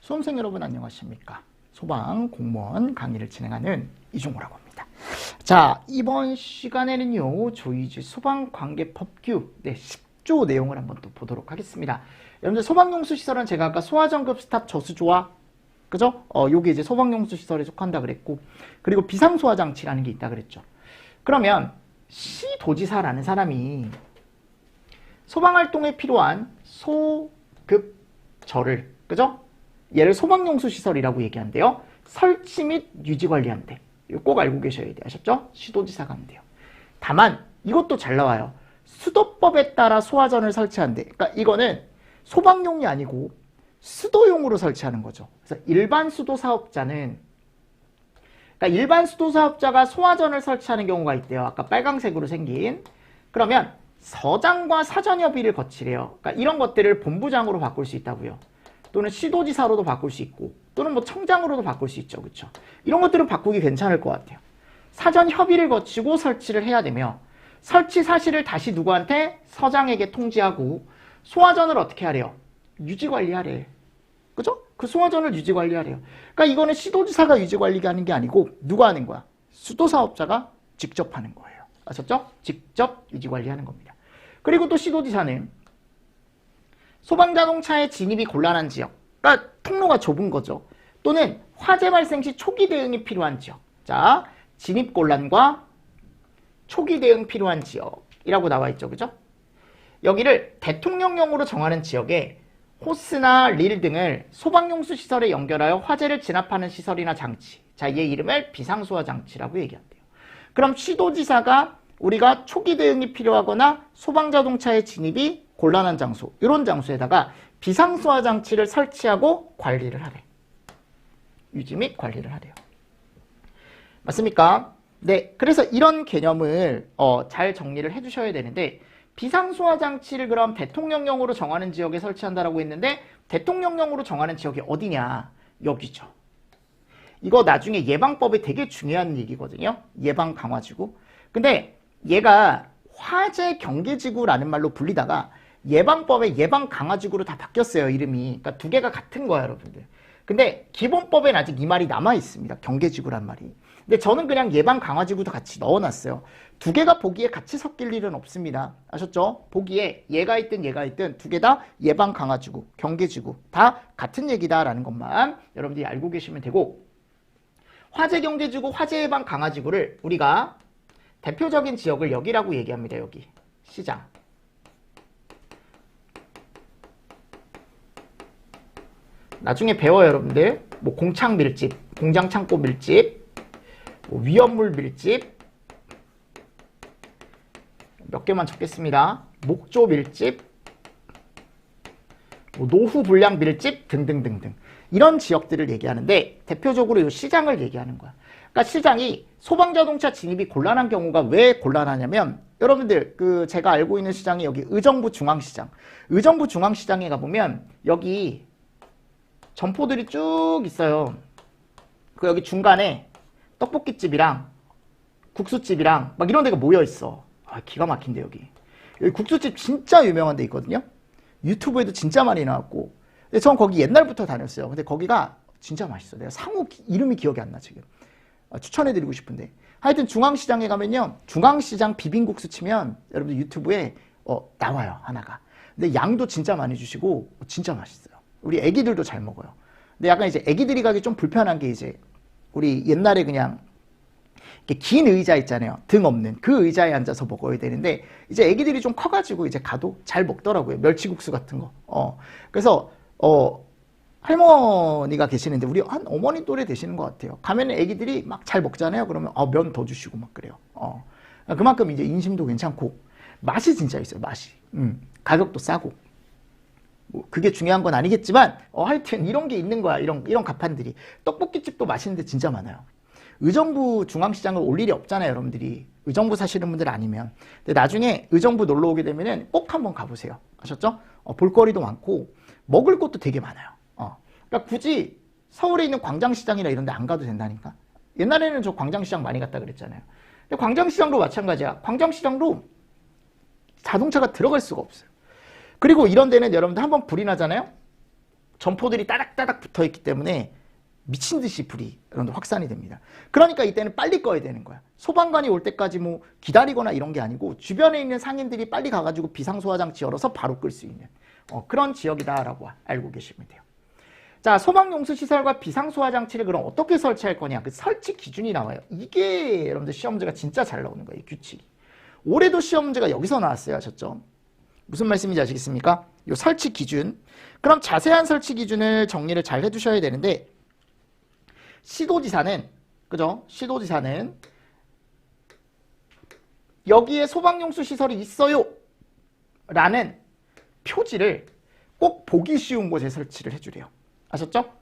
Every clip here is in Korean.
수험생 여러분 안녕하십니까? 소방 공무원 강의를 진행하는 이종호라고 합니다. 자, 이번 시간에는요, 조이지 소방관계법규 10조 내용을 한번 또 보도록 하겠습니다. 여러분들 소방용수시설은 제가 아까 소화전급 스탑 저수조와 그죠? 요게 이제 소방용수 시설에 속한다 그랬고, 그리고 비상소화장치라는 게 있다 그랬죠. 그러면 시도지사라는 사람이 소방활동에 필요한 소급저를, 그죠? 얘를 소방용수 시설이라고 얘기한대요. 설치 및 유지 관리한대. 이거 꼭 알고 계셔야 돼. 아셨죠? 시도지사가 한대요. 다만 이것도 잘 나와요. 수도법에 따라 소화전을 설치한대. 그러니까 이거는 소방용이 아니고 수도용으로 설치하는 거죠. 그래서 일반 수도 사업자는, 그러니까 일반 수도 사업자가 소화전을 설치하는 경우가 있대요. 아까 빨강색으로 생긴. 그러면 서장과 사전 협의를 거치래요. 그러니까 이런 것들을 본부장으로 바꿀 수 있다고요. 또는 시도지사로도 바꿀 수 있고, 또는 뭐 청장으로도 바꿀 수 있죠. 그렇죠? 이런 것들은 바꾸기 괜찮을 것 같아요. 사전 협의를 거치고 설치를 해야 되며, 설치 사실을 다시 누구한테? 서장에게 통지하고, 소화전을 어떻게 하래요? 유지 관리하래. 그죠? 그 소화전을 유지 관리하래요. 그러니까 이거는 시도지사가 유지 관리가 하는 게 아니고 누가 하는 거야? 수도사업자가 직접 하는 거예요. 아셨죠? 직접 유지 관리하는 겁니다. 그리고 또 시도지사는 소방자동차의 진입이 곤란한 지역, 그러니까 통로가 좁은 거죠. 또는 화재 발생 시 초기 대응이 필요한 지역. 자, 진입곤란과 초기 대응 필요한 지역이라고 나와 있죠. 그죠? 여기를 대통령령으로 정하는 지역에 호스나 릴 등을 소방용수 시설에 연결하여 화재를 진압하는 시설이나 장치. 자, 얘 이름을 비상소화장치라고 얘기한대요. 그럼 시도지사가 우리가 초기 대응이 필요하거나 소방자동차의 진입이 곤란한 장소, 이런 장소에다가 비상소화장치를 설치하고 관리를 하래. 유지 및 관리를 하래요. 맞습니까? 네, 그래서 이런 개념을 잘 정리를 해주셔야 되는데, 비상소화장치를 그럼 대통령령으로 정하는 지역에 설치한다라고 했는데, 대통령령으로 정하는 지역이 어디냐? 여기죠. 이거 나중에 예방법에 되게 중요한 얘기거든요. 예방 강화지구. 근데 얘가 화재 경계지구라는 말로 불리다가 예방법에 예방 강화지구로 다 바뀌었어요, 이름이. 그러니까 두 개가 같은 거야, 여러분들. 근데 기본법엔 아직 이 말이 남아 있습니다. 경계지구란 말이. 근데 저는 그냥 예방 강화지구도 같이 넣어놨어요. 두 개가 보기에 같이 섞일 일은 없습니다. 아셨죠? 보기에 얘가 있든 두 개 다 예방 강화지구, 경계지구 다 같은 얘기다라는 것만 여러분들이 알고 계시면 되고, 화재 경계지구, 화재 예방 강화지구를 우리가 대표적인 지역을 여기라고 얘기합니다. 여기 시장. 나중에 배워요, 여러분들. 뭐 공창 밀집, 공장 창고 밀집, 뭐 위험물 밀집, 몇 개만 적겠습니다. 목조 밀집, 뭐 노후 불량 밀집 등등등등. 이런 지역들을 얘기하는데 대표적으로 이 시장을 얘기하는 거야. 그러니까 시장이 소방자동차 진입이 곤란한 경우가 왜 곤란하냐면, 여러분들 제가 알고 있는 시장이 여기 의정부 중앙시장. 의정부 중앙시장에 가보면 여기 점포들이 쭉 있어요. 그 여기 중간에 떡볶이집이랑 국수집이랑 막 이런 데가 모여 있어. 아, 기가 막힌데 여기. 여기 국수집 진짜 유명한 데 있거든요. 유튜브에도 진짜 많이 나왔고. 근데 전 거기 옛날부터 다녔어요. 근데 거기가 진짜 맛있어. 내가 상호 이름이 기억이 안 나 지금. 추천해드리고 싶은데. 하여튼 중앙시장에 가면요, 중앙시장 비빔국수 치면 여러분들 유튜브에 나와요, 하나가. 근데 양도 진짜 많이 주시고 진짜 맛있어요. 우리 애기들도 잘 먹어요. 근데 약간 이제 애기들이 가기 좀 불편한 게, 이제 우리 옛날에 그냥 이렇게 긴 의자 있잖아요. 등 없는 그 의자에 앉아서 먹어야 되는데, 이제 애기들이 좀 커가지고 이제 가도 잘 먹더라고요. 멸치국수 같은 거. 그래서 할머니가 계시는데 우리 한 어머니 또래 되시는 것 같아요. 가면 애기들이 막 잘 먹잖아요. 그러면 면 더 주시고 막 그래요. 그만큼 이제 인심도 괜찮고 맛이 진짜 있어요. 맛이. 가격도 싸고. 뭐 그게 중요한 건 아니겠지만 하여튼 이런 게 있는 거야. 이런 가판들이. 떡볶이집도 맛있는데 진짜 많아요. 의정부 중앙시장을 올 일이 없잖아요, 여러분들이. 의정부 사시는 분들 아니면. 근데 나중에 의정부 놀러 오게 되면은 꼭 한번 가보세요. 아셨죠? 볼거리도 많고 먹을 것도 되게 많아요. 그러니까 굳이 서울에 있는 광장시장이나 이런 데 안 가도 된다니까. 옛날에는 저 광장시장 많이 갔다 그랬잖아요. 근데 광장시장도 마찬가지야. 광장시장도 자동차가 들어갈 수가 없어요. 그리고 이런 데는 여러분들 한번 불이 나잖아요. 점포들이 따닥따닥 붙어있기 때문에 미친 듯이 불이 확산이 됩니다. 그러니까 이때는 빨리 꺼야 되는 거야. 소방관이 올 때까지 뭐 기다리거나 이런 게 아니고 주변에 있는 상인들이 빨리 가가지고 비상소화장치 열어서 바로 끌 수 있는 그런 지역이다라고 알고 계시면 돼요. 자, 소방용수시설과 비상소화장치를 그럼 어떻게 설치할 거냐. 그 설치 기준이 나와요. 이게 여러분들 시험 문제가 진짜 잘 나오는 거예요. 이 규칙이. 올해도 시험 문제가 여기서 나왔어요. 아셨죠? 무슨 말씀인지 아시겠습니까? 요 설치 기준. 그럼 자세한 설치 기준을 정리를 잘 해두셔야 되는데 시도지사는 그죠? 시도지사는 여기에 소방용수 시설이 있어요 라는 표지를 꼭 보기 쉬운 곳에 설치를 해주래요. 아셨죠?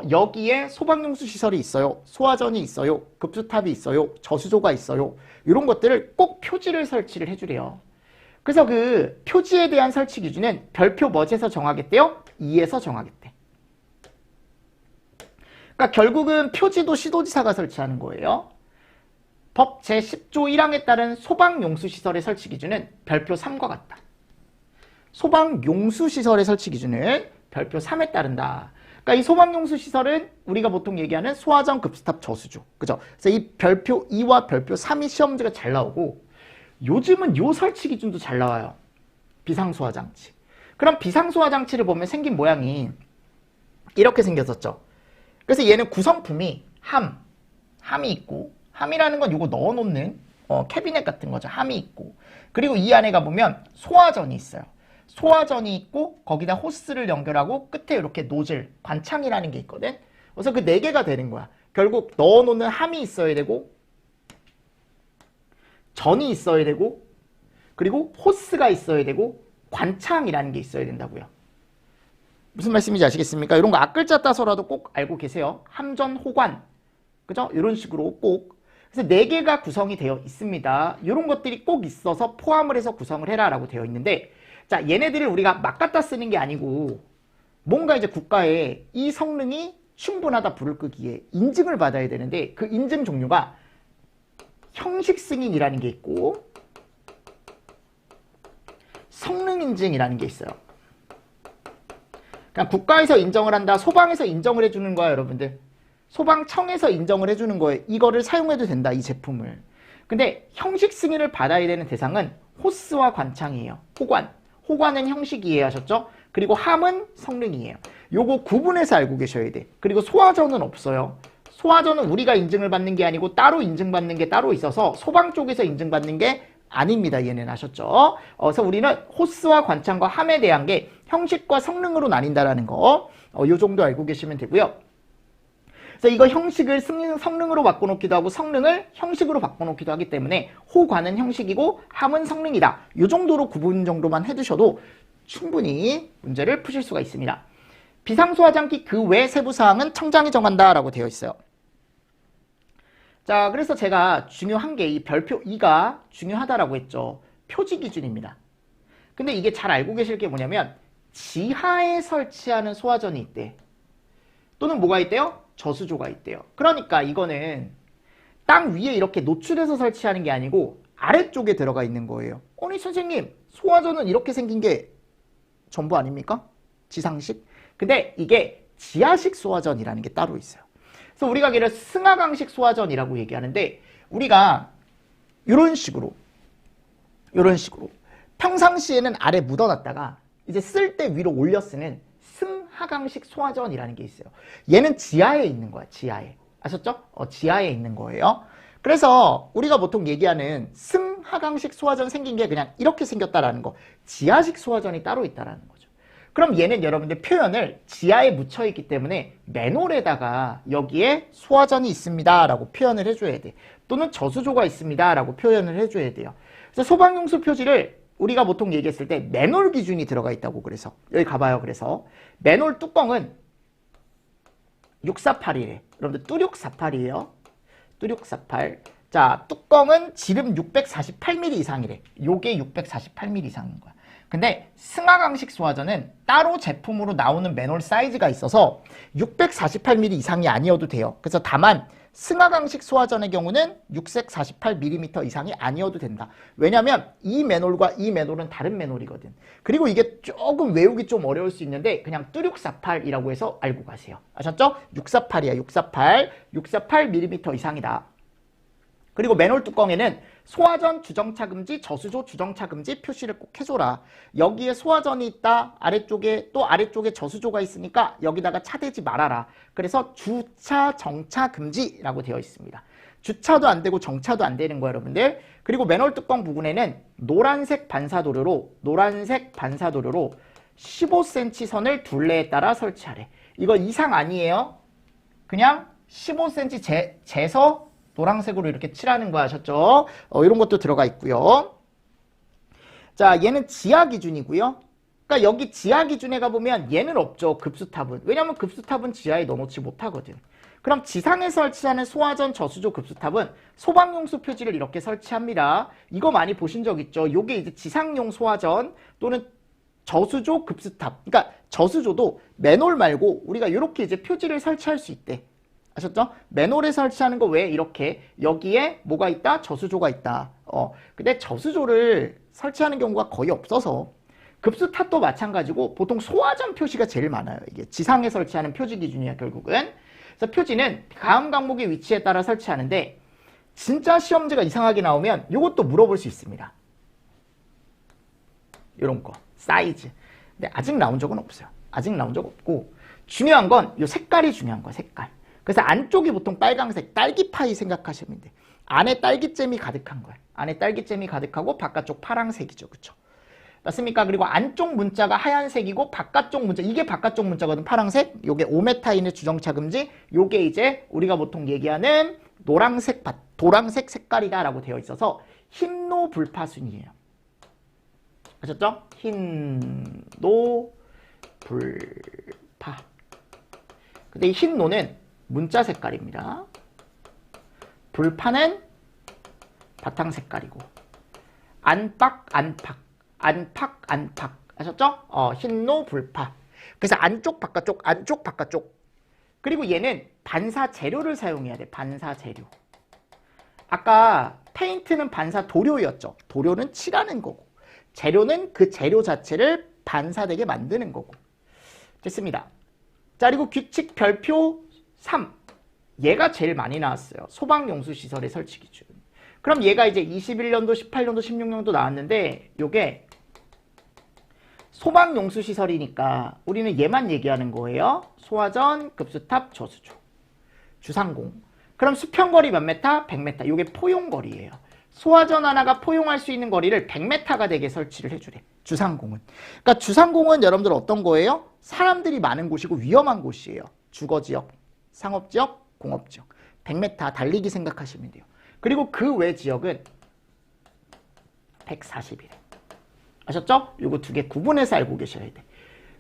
여기에 소방용수 시설이 있어요. 소화전이 있어요. 급수탑이 있어요. 저수조가 있어요. 이런 것들을 꼭 표지를 설치를 해주래요. 그래서 그 표지에 대한 설치 기준은 별표 뭐에서 정하겠대요? 2에서 정하겠대. 그러니까 결국은 표지도 시도지사가 설치하는 거예요. 법 제10조 1항에 따른 소방용수시설의 설치 기준은 별표 3과 같다. 소방용수시설의 설치 기준은 별표 3에 따른다. 그러니까 이 소방용수시설은 우리가 보통 얘기하는 소화전, 급수탑, 저수조. 그죠? 그래서 이 별표 2와 별표 3이 시험 문제가 잘 나오고 요즘은 요 설치 기준도 잘 나와요. 비상소화장치. 그럼 비상소화장치를 보면 생긴 모양이 이렇게 생겼었죠. 그래서 얘는 구성품이 함이 있고 함이라는 건 요거 넣어놓는 캐비넷 같은 거죠. 함이 있고 그리고 이 안에 가보면 소화전이 있어요. 소화전이 있고 거기다 호스를 연결하고 끝에 이렇게 노즐, 관창이라는 게 있거든. 그래서 그 4개가 되는 거야. 결국 넣어놓는 함이 있어야 되고 전이 있어야 되고 그리고 호스가 있어야 되고 관창이라는 게 있어야 된다고요. 무슨 말씀인지 아시겠습니까? 이런 거 앞글자 따서라도 꼭 알고 계세요. 함전, 호관, 그죠? 이런 식으로 꼭. 그래서 4개가 구성이 되어 있습니다. 이런 것들이 꼭 있어서 포함을 해서 구성을 해라 라고 되어 있는데 자, 얘네들을 우리가 막 갖다 쓰는 게 아니고 뭔가 이제 국가에 이 성능이 충분하다 불을 끄기에 인증을 받아야 되는데 그 인증 종류가 형식 승인이라는 게 있고 성능 인증이라는 게 있어요. 그냥 국가에서 인정을 한다. 소방에서 인정을 해주는 거야, 여러분들. 소방청에서 인정을 해주는 거예요. 이거를 사용해도 된다, 이 제품을. 근데 형식 승인을 받아야 되는 대상은 호스와 관창이에요. 호관은 형식이에요, 하셨죠? 그리고 함은 성능이에요. 요거 구분해서 알고 계셔야 돼. 그리고 소화전은 없어요. 소화전은 우리가 인증을 받는 게 아니고 따로 인증받는 게 따로 있어서 소방 쪽에서 인증받는 게 아닙니다. 얘는 아셨죠? 그래서 우리는 호스와 관창과 함에 대한 게 형식과 성능으로 나뉜다라는 거, 요 정도 알고 계시면 되고요. 그래서 이거 형식을 성능으로 바꿔놓기도 하고 성능을 형식으로 바꿔놓기도 하기 때문에 호관은 형식이고 함은 성능이다. 요 정도로 구분 정도만 해두셔도 충분히 문제를 푸실 수가 있습니다. 비상소화장기 그 외 세부사항은 청장이 정한다라고 되어 있어요. 자, 그래서 제가 중요한 게 이 별표 2가 중요하다라고 했죠. 표지 기준입니다. 근데 이게 잘 알고 계실 게 뭐냐면 지하에 설치하는 소화전이 있대. 또는 뭐가 있대요? 저수조가 있대요. 그러니까 이거는 땅 위에 이렇게 노출해서 설치하는 게 아니고 아래쪽에 들어가 있는 거예요. 아니 선생님, 소화전은 이렇게 생긴 게 전부 아닙니까? 지상식? 근데 이게 지하식 소화전이라는 게 따로 있어요. 그래서 우리가 이를 승하강식 소화전이라고 얘기하는데 우리가 이런 식으로 평상시에는 아래 묻어놨다가 이제 쓸 때 위로 올려 쓰는 승하강식 소화전이라는 게 있어요. 얘는 지하에 있는 거야. 지하에. 아셨죠? 지하에 있는 거예요. 그래서 우리가 보통 얘기하는 승하강식 소화전 생긴 게 그냥 이렇게 생겼다라는 거. 지하식 소화전이 따로 있다라는 거죠. 그럼 얘는 여러분들 표현을 지하에 묻혀있기 때문에 맨홀에다가 여기에 소화전이 있습니다 라고 표현을 해줘야 돼. 또는 저수조가 있습니다 라고 표현을 해줘야 돼요. 그래서 소방용수 표지를 우리가 보통 얘기했을 때 맨홀 기준이 들어가 있다고. 그래서 여기 가봐요. 그래서 맨홀 뚜껑은 648이래. 여러분들 뚜륙48이에요. 뚜륙48. 자, 뚜껑은 지름 648mm 이상이래. 요게 648mm 이상인 거야. 근데 승하강식 소화전은 따로 제품으로 나오는 맨홀 사이즈가 있어서 648mm 이상이 아니어도 돼요. 그래서 다만 승하강식 소화전의 경우는 648mm 이상이 아니어도 된다. 왜냐하면 이 맨홀과 이 맨홀은 다른 맨홀이거든. 그리고 이게 조금 외우기 좀 어려울 수 있는데 그냥 뚜륙48이라고 해서 알고 가세요. 아셨죠? 648이야. 648. 648mm 이상이다. 그리고 맨홀 뚜껑에는 소화전 주정차 금지, 저수조 주정차 금지 표시를 꼭 해줘라. 여기에 소화전이 있다. 아래쪽에 또 아래쪽에 저수조가 있으니까 여기다가 차대지 말아라. 그래서 주차 정차 금지라고 되어 있습니다. 주차도 안 되고 정차도 안 되는 거예요, 여러분들. 그리고 맨홀 뚜껑 부분에는 노란색 반사도료로 15cm 선을 둘레에 따라 설치하래. 이거 이상 아니에요. 그냥 15cm 재서 노란색으로 이렇게 칠하는 거 아셨죠? 이런 것도 들어가 있고요. 자, 얘는 지하 기준이고요. 그러니까 여기 지하 기준에 가보면 얘는 없죠. 급수탑은. 왜냐면 급수탑은 지하에 넣어놓지 못하거든. 그럼 지상에 설치하는 소화전 저수조 급수탑은 소방용수 표지를 이렇게 설치합니다. 이거 많이 보신 적 있죠? 요게 이제 지상용 소화전 또는 저수조 급수탑. 그러니까 저수조도 맨홀 말고 우리가 이렇게 이제 표지를 설치할 수 있대. 아셨죠? 맨홀에 설치하는 거 왜 이렇게 여기에 뭐가 있다? 저수조가 있다. 근데 저수조를 설치하는 경우가 거의 없어서 급수탑도 마찬가지고 보통 소화전 표시가 제일 많아요. 이게 지상에 설치하는 표지 기준이야 결국은. 그래서 표지는 다음 강목의 위치에 따라 설치하는데 진짜 시험지가 이상하게 나오면 이것도 물어볼 수 있습니다. 이런 거 사이즈. 근데 아직 나온 적은 없어요. 아직 나온 적 없고 중요한 건 이 색깔이 중요한 거야. 색깔. 그래서 안쪽이 보통 빨강색, 딸기파이 생각하시면 돼. 안에 딸기잼이 가득한 거예요. 안에 딸기잼이 가득하고 바깥쪽 파랑색이죠. 그쵸? 맞습니까? 그리고 안쪽 문자가 하얀색이고 바깥쪽 문자, 이게 바깥쪽 문자거든. 파랑색. 요게 5m이내 주정차 금지. 요게 이제 우리가 보통 얘기하는 노란색, 도랑색 색깔이다라고 되어 있어서 흰노 불파순이에요. 아셨죠? 흰노 불파. 근데 이 흰노는 문자 색깔입니다. 불파는 바탕 색깔이고 안팎 아셨죠? 흰노 불파. 그래서 안쪽 바깥쪽 그리고 얘는 반사 재료를 사용해야 돼. 반사 재료. 아까 페인트는 반사 도료였죠. 도료는 칠하는 거고 재료는 그 재료 자체를 반사되게 만드는 거고. 됐습니다. 자, 그리고 규칙 별표 3. 얘가 제일 많이 나왔어요. 소방용수시설의 설치 기준. 그럼 얘가 이제 21년도, 18년도, 16년도 나왔는데 요게 소방용수시설이니까 우리는 얘만 얘기하는 거예요. 소화전, 급수탑, 저수조. 주상공. 그럼 수평거리 몇 메타? 100m. 요게 포용거리예요. 소화전 하나가 포용할 수 있는 거리를 100m가 되게 설치를 해주래. 주상공은. 그러니까 주상공은 여러분들 어떤 거예요? 사람들이 많은 곳이고 위험한 곳이에요. 주거지역, 상업지역, 공업지역. 100m 달리기 생각하시면 돼요. 그리고 그 외 지역은 140이래. 아셨죠? 요거 두 개 구분해서 알고 계셔야 돼.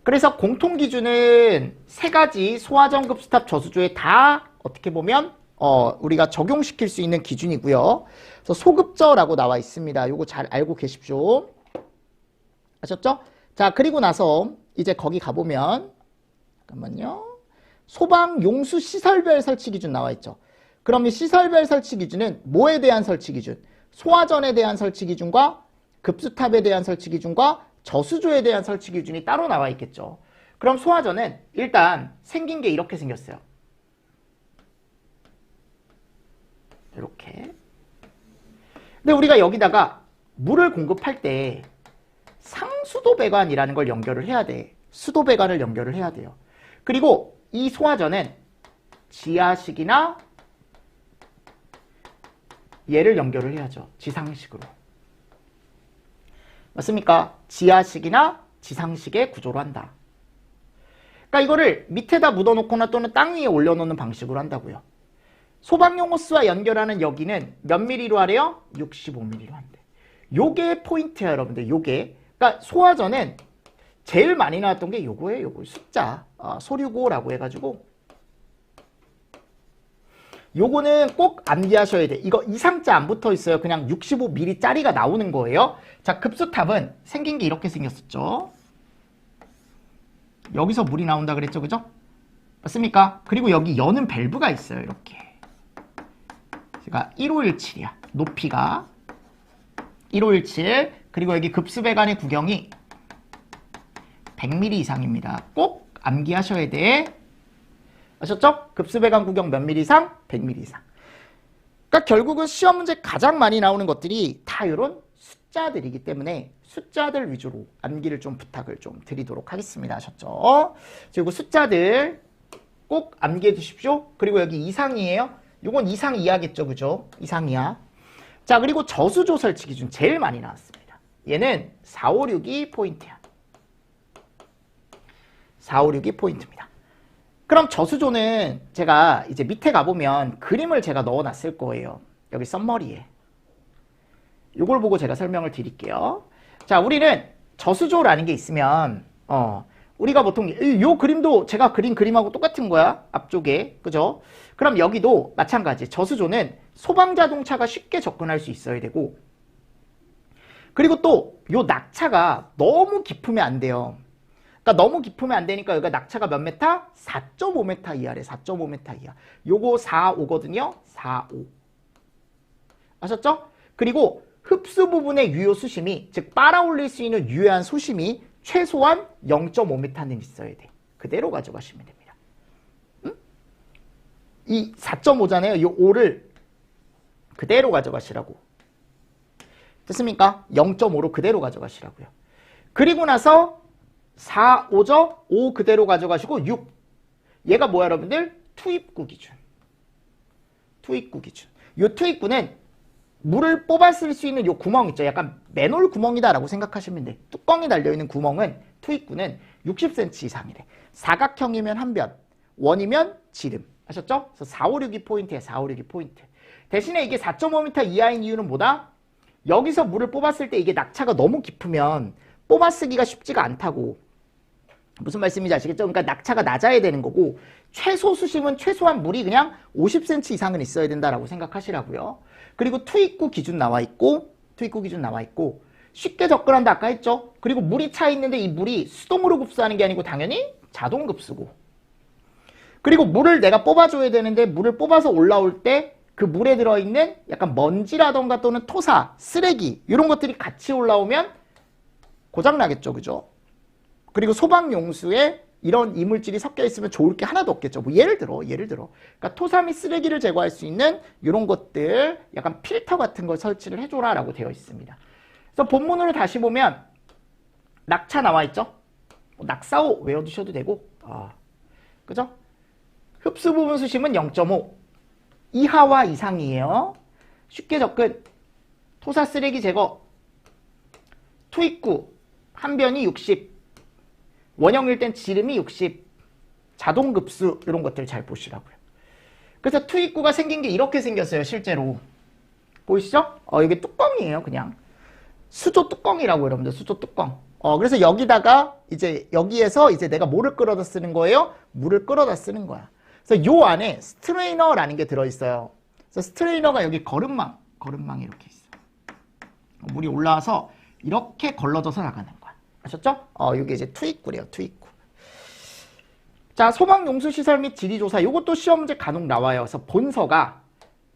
그래서 공통기준은 세 가지 소화전, 급수탑, 저수조에 다 어떻게 보면 우리가 적용시킬 수 있는 기준이고요. 그래서 소급저라고 나와 있습니다. 요거 잘 알고 계십시오. 아셨죠? 자, 그리고 나서 이제 거기 가보면 잠깐만요. 소방용수 시설별 설치 기준 나와 있죠. 그럼 이 시설별 설치 기준은 뭐에 대한 설치 기준? 소화전에 대한 설치 기준과 급수탑에 대한 설치 기준과 저수조에 대한 설치 기준이 따로 나와 있겠죠. 그럼 소화전은 일단 생긴 게 이렇게 생겼어요. 이렇게. 근데 우리가 여기다가 물을 공급할 때 상수도 배관이라는 걸 연결을 해야 돼. 수도 배관을 연결을 해야 돼요. 그리고 이 소화전은 지하식이나 얘를 연결을 해야죠. 지상식으로. 맞습니까? 지하식이나 지상식의 구조로 한다. 그러니까 이거를 밑에다 묻어놓거나 또는 땅 위에 올려놓는 방식으로 한다고요. 소방용 호스와 연결하는 여기는 몇 미리로 하래요? 65mm로 한대. 요게 포인트야, 여러분들. 요게. 그러니까 소화전은 제일 많이 나왔던 게 요거예요. 요거 숫자. 소류고라고 해가지고 요거는 꼭 암기하셔야 돼. 이거 이상자 안 붙어 있어요. 그냥 65mm 짜리가 나오는 거예요. 자, 급수탑은 생긴 게 이렇게 생겼었죠. 여기서 물이 나온다 그랬죠, 그죠? 맞습니까? 그리고 여기 여는 밸브가 있어요, 이렇게. 제가 1517이야. 높이가 1517. 그리고 여기 급수배관의 구경이 100mm 이상입니다. 꼭 암기하셔야 돼. 아셨죠? 급수배관 구경 몇 mm 이상? 100mm 이상. 그러니까 결국은 시험 문제 가장 많이 나오는 것들이 다 이런 숫자들이기 때문에 숫자들 위주로 암기를 좀 부탁을 좀 드리도록 하겠습니다. 아셨죠? 그리고 숫자들 꼭 암기해 주십시오. 그리고 여기 이상이에요. 이건 이상 이하겠죠, 그죠? 이상 이하. 자, 그리고 저수조 설치 기준 제일 많이 나왔습니다. 얘는 4562 포인트야. 4562 포인트입니다. 그럼 저수조는 제가 이제 밑에 가보면 그림을 제가 넣어놨을 거예요. 여기 썸머리에. 이걸 보고 제가 설명을 드릴게요. 자, 우리는 저수조라는 게 있으면 우리가 보통 이 그림도 제가 그린 그림하고 똑같은 거야. 앞쪽에. 그죠? 그럼 여기도 마찬가지. 저수조는 소방자동차가 쉽게 접근할 수 있어야 되고, 그리고 또 요 낙차가 너무 깊으면 안 돼요. 그러니까 너무 깊으면 안 되니까 여기가 낙차가 몇 메타? 4.5m 이하래. 4.5m 이하. 요거 4.5거든요. 4.5. 아셨죠? 그리고 흡수 부분의 유효 수심이, 즉 빨아올릴 수 있는 유효한 수심이 최소한 0.5m는 있어야 돼. 그대로 가져가시면 됩니다. 응? 이 4.5잖아요. 이 5를 그대로 가져가시라고. 됐습니까? 0.5로 그대로 가져가시라고요. 그리고 나서 4, 5죠? 5 그대로 가져가시고 6. 얘가 뭐야, 여러분들? 투입구 기준. 투입구 기준. 요 투입구는 물을 뽑았을 수 있는 요 구멍 있죠. 약간 맨홀 구멍이다라고 생각하시면 돼. 뚜껑이 달려있는 구멍은 투입구는 60cm 이상이래. 사각형이면 한 변, 원이면 지름. 아셨죠? 그래서 4562 포인트에 4562 포인트. 대신에 이게 4.5m 이하인 이유는 뭐다? 여기서 물을 뽑았을 때 이게 낙차가 너무 깊으면 뽑아쓰기가 쉽지가 않다고. 무슨 말씀인지 아시겠죠? 그러니까 낙차가 낮아야 되는 거고, 최소 수심은 최소한 물이 그냥 50cm 이상은 있어야 된다라고 생각하시라고요. 그리고 투입구 기준 나와 있고, 쉽게 접근한다 아까 했죠? 그리고 물이 차 있는데 이 물이 수동으로 급수하는 게 아니고 당연히 자동 급수고, 그리고 물을 내가 뽑아줘야 되는데 물을 뽑아서 올라올 때 그 물에 들어있는 약간 먼지라던가 또는 토사, 쓰레기 이런 것들이 같이 올라오면 고장나겠죠, 그죠? 그리고 소방용수에 이런 이물질이 섞여 있으면 좋을 게 하나도 없겠죠. 뭐 예를 들어. 그러니까 토사 및 쓰레기를 제거할 수 있는 이런 것들, 약간 필터 같은 걸 설치를 해줘라라고 되어 있습니다. 그래서 본문으로 다시 보면 낙차 나와 있죠. 낙사호 외워두셔도 되고, 그죠? 흡수 부분 수심은 0.5 이하와 이상이에요. 쉽게 접근, 토사 쓰레기 제거, 투입구 한 변이 60, 원형일 땐 지름이 60, 자동급수 이런 것들 잘 보시라고요. 그래서 투입구가 생긴 게 이렇게 생겼어요. 실제로 보이시죠? 이게 뚜껑이에요. 그냥 수조 뚜껑이라고, 여러분들. 수조 뚜껑. 그래서 여기다가 이제 여기에서 이제 내가 뭐를 끌어다 쓰는 거예요? 물을 끌어다 쓰는 거야. 그래서 요 안에 스트레이너라는 게 들어있어요. 그래서 스트레이너가 여기 거름망이 이렇게 있어. 물이 올라와서 이렇게 걸러져서 나가는 거야. 아셨죠? 이게 이제 투입구래요. 투입구. 자, 소방용수시설 및 지리조사. 이것도 시험 문제 간혹 나와요. 그래서 본서가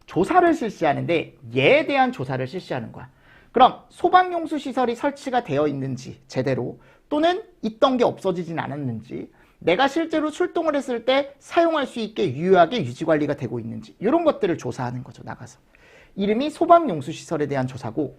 조사를 실시하는데 얘에 대한 조사를 실시하는 거야. 그럼 소방용수시설이 설치가 되어 있는지 제대로, 또는 있던 게 없어지진 않았는지, 내가 실제로 출동을 했을 때 사용할 수 있게 유효하게 유지관리가 되고 있는지, 이런 것들을 조사하는 거죠. 나가서. 이름이 소방용수시설에 대한 조사고,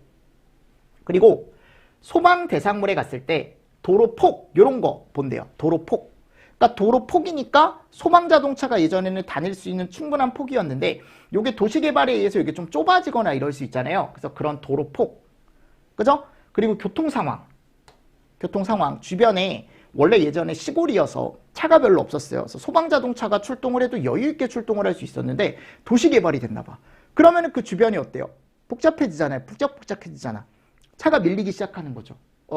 그리고 소방 대상물에 갔을 때 도로폭 이런 거 본대요. 도로폭. 그러니까 도로폭이니까 소방자동차가 예전에는 다닐 수 있는 충분한 폭이었는데 이게 도시개발에 의해서 이게 좀 좁아지거나 이럴 수 있잖아요. 그래서 그런 도로폭. 그죠? 그리고 교통상황. 주변에 원래 예전에 시골이어서 차가 별로 없었어요. 그래서 소방자동차가 출동을 해도 여유있게 출동을 할 수 있었는데 도시개발이 됐나 봐. 그러면 그 주변이 어때요? 복잡해지잖아요. 복잡해지잖아. 차가 밀리기 시작하는 거죠.